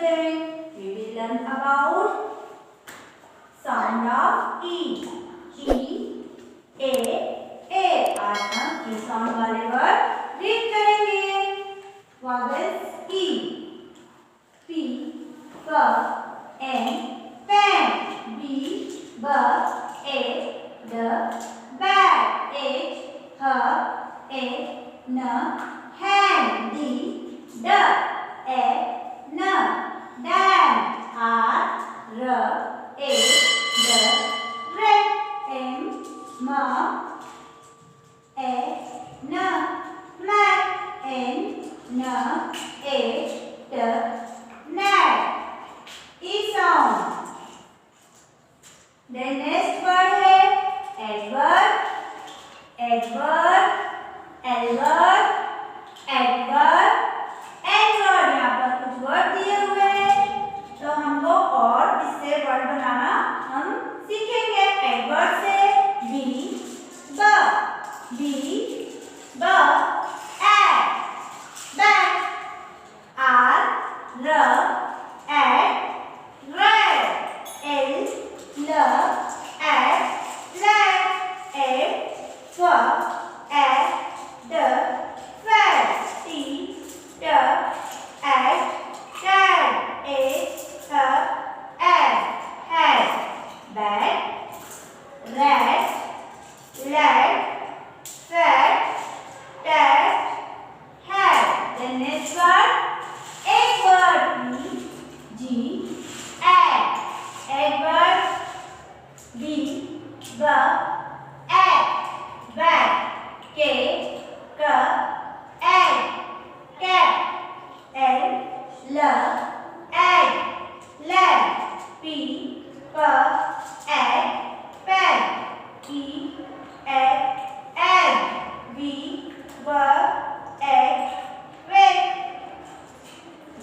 student, we will learn about sound of E. E, A, A. आज हम E sound वाले word read करेंगे. Vowels E, P, P, N, pen. B, B, A, D, bag. H, H, A, N, hand. D, D, A, N, dan. R, R, A, D, red. M, M, A, N, mat. N, N, A, T, nat. E sound. The next word है Edward, Edward, Edward, Edward, Edward. यहाँ पर कुछ word दिए हुए हैं तो हमको और इससे वर्ड बनाना हम सीखेंगे. एडवर्ड से B, B, B, B, at, bat. R, R, at, red. L, L, at, lad. F, at, the, fat. T, T, at, tad. H, at, hat. Bat, rat, lad, fat, tat, hat. The next word, Edward. E, G, at, Edward. B, B, at, bat. K, K, at, cat. L, L, at, lad. P, P, at, pad. E, at, egg. V, V, at, wet.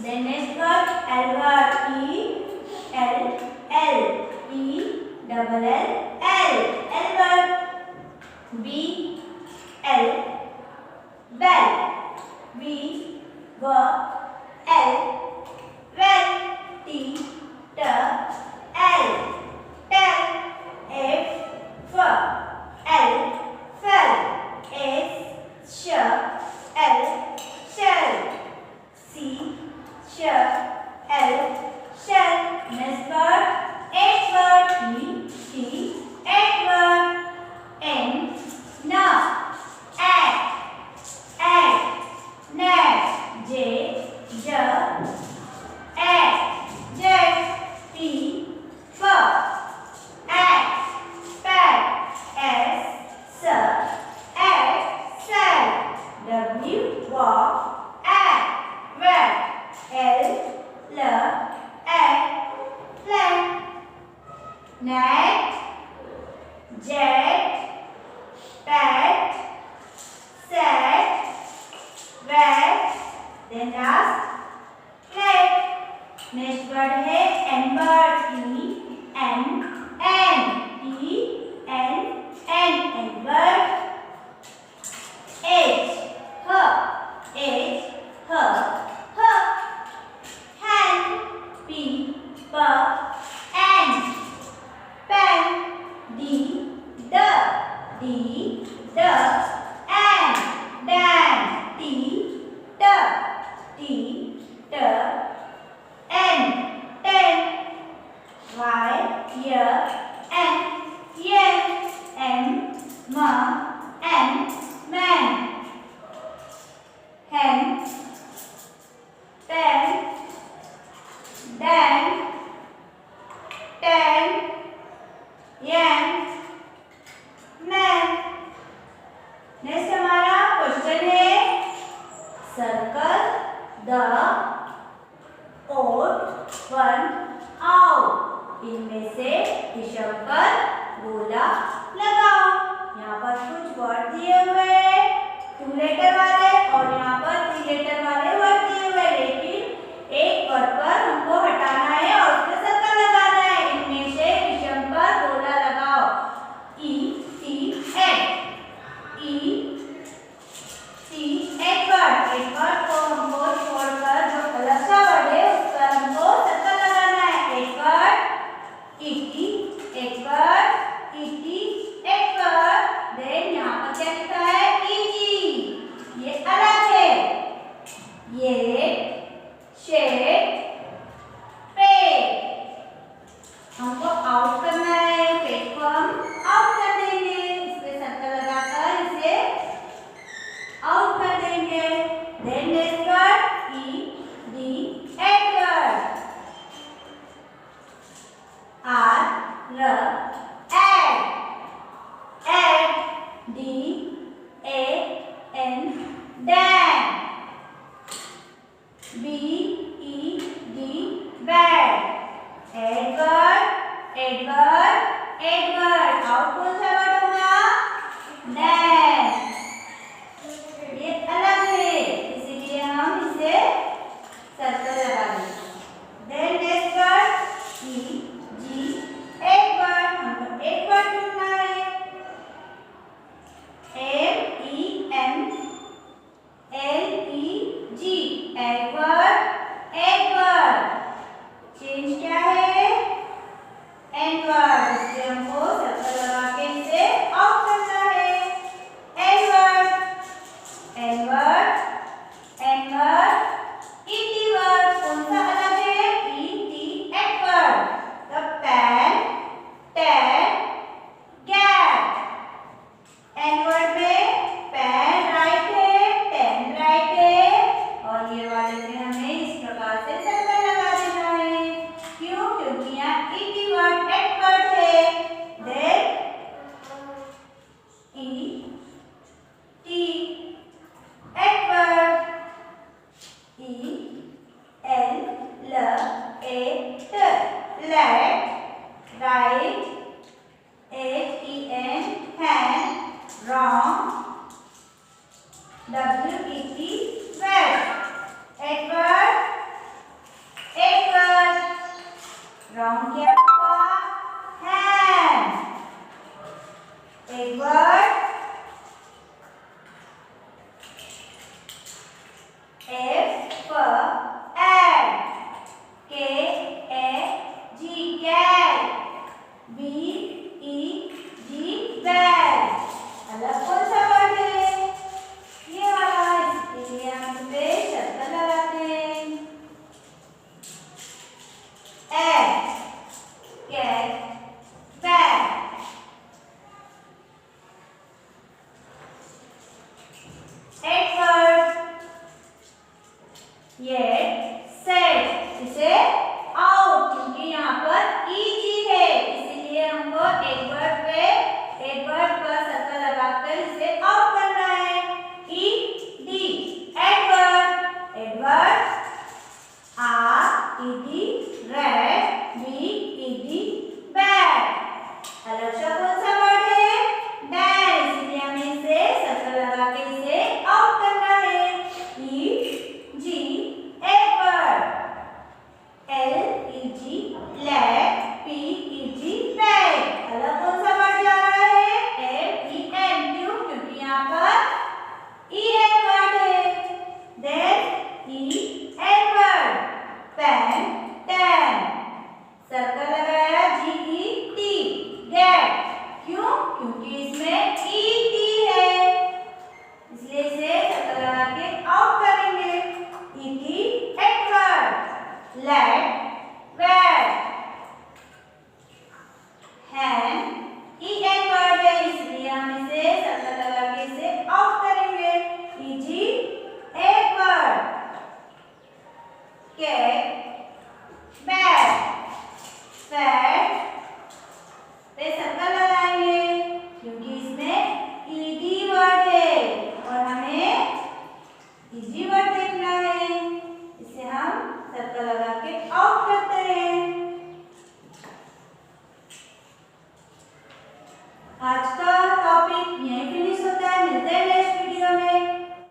The next word, Edward. E, L, L, E, double L, L, Edward. B, L, bell. V, V, L, well. T, T, L, tell. F, F, L, fell. S, Sh, L, shell. C, Sh, L, shell. Next word, Edward. E, T, Edward. N, N, at, nat. J, J, at, jet. P, P, at, pat. S, at, sad. W, walk, at, rat. L, at, flat. Nat, jet, pat, sad, rat. Then last, cat. Next word है Edward. E, N, E, N, Edward. H, H, hand. P, P, ant. Pen. D, D, ant. Dan. T, N, ten. Y, N, yen. M, N, man. Hen, pen, dan, ten, yan, man. Next हमारा question है circle the odd one out. इनमें से विषम पर गोला लगाओ. यहाँ पर कुछ वर्ड दिए हुए हैं 2 लेटर वाले और यहाँ पर 3 लेटर वाले वर्ड दिए हुए हैं, लेकिन एक वर्ड पर हमको हटाना है और उसमें सर्कल लगाना है. इनमें से विषम पर गोला लगाओ. E, T, H. E, T, Edward. Edward को हमको छोड़कर जो अलग सा वर्ड है उस पर हमको शेड पे। हमको आउट करना है, पेट को हम आउट कर देंगे, इस पे सर्कल लगाकर इसे आउट कर देंगे। Then next word E D Edward, R र ed, ed D A N Dan, B E D bed, Edward Edward Edward. Out कौन सा वर्ड होगा? डैन। ये अलग है, इसीलिए हम इसे सर्कल लगा देंगे। Then next word E G Edward, हमको एडवर्ड ढूंढना है। M E M L E G, Edward Edward. Change क्या है? एडवर्ड, इसलिए हमको सर्कल लगा के इसे आउट करना है। Ed word Edward ed word. ET word कौन सा अलग है? ET ed word. The pen ten get. Ed word में पेन राइट है, टैन राइट है, और ये वाले में हमें इस प्रकार से सर्कल लगा देना है। क्यों? क्योंकि यहाँ ईटी वर्ड एडवर्ड है। Then E T ed word, E L L A T let, right, H E N hand, wrong, W E T wet. Ed word ed word. Wrong क्या होगा? Hand. Ed word F ed, K A G cat, B E G bag. अलग कौन सा word है? ये वाला, इसलिए हम इस पे सर्कल लगाते हैं। Ed cat bag. एडवर्ड ये सेट, इसे आउट, क्योंकि यहाँ पर ईजी है, इसीलिए हमको एडवर्ड पे एडवर्ड पर सर्कल लगाकर इसे आउट करना है। E D ed word ed word, R E D red, B E D bad. अलग सा कौन सा वर्ड है? डैन, इसलिए हमें इसे सर्कल लगा के इसे आउट करना है। E G ed word, L E G lad, P E G bag. अलग कौन सा वर्ड जा रहा है? M E N. क्यों? क्योंकि यहाँ पर ई एन वर्ड है। Then E ed word, pen ten, circle लगाया, जी ई टी गेट। क्यों? क्योंकि इसमें ई टी है, इसलिए इसे सर्कल लगा के आउट करेंगे। E T ed word, let wet, hand E N word है, इसलिए हम इसे सर्कल लगा के इसे आउट करेंगे। ई G Edward, cat bag, fat पे सर्कल लगाएंगे, क्योंकि इसमें ईडी वर्ड है और हमें इजी वर्ड देखना है, इसे हम सर्कल लगा के आउट करते हैं। आज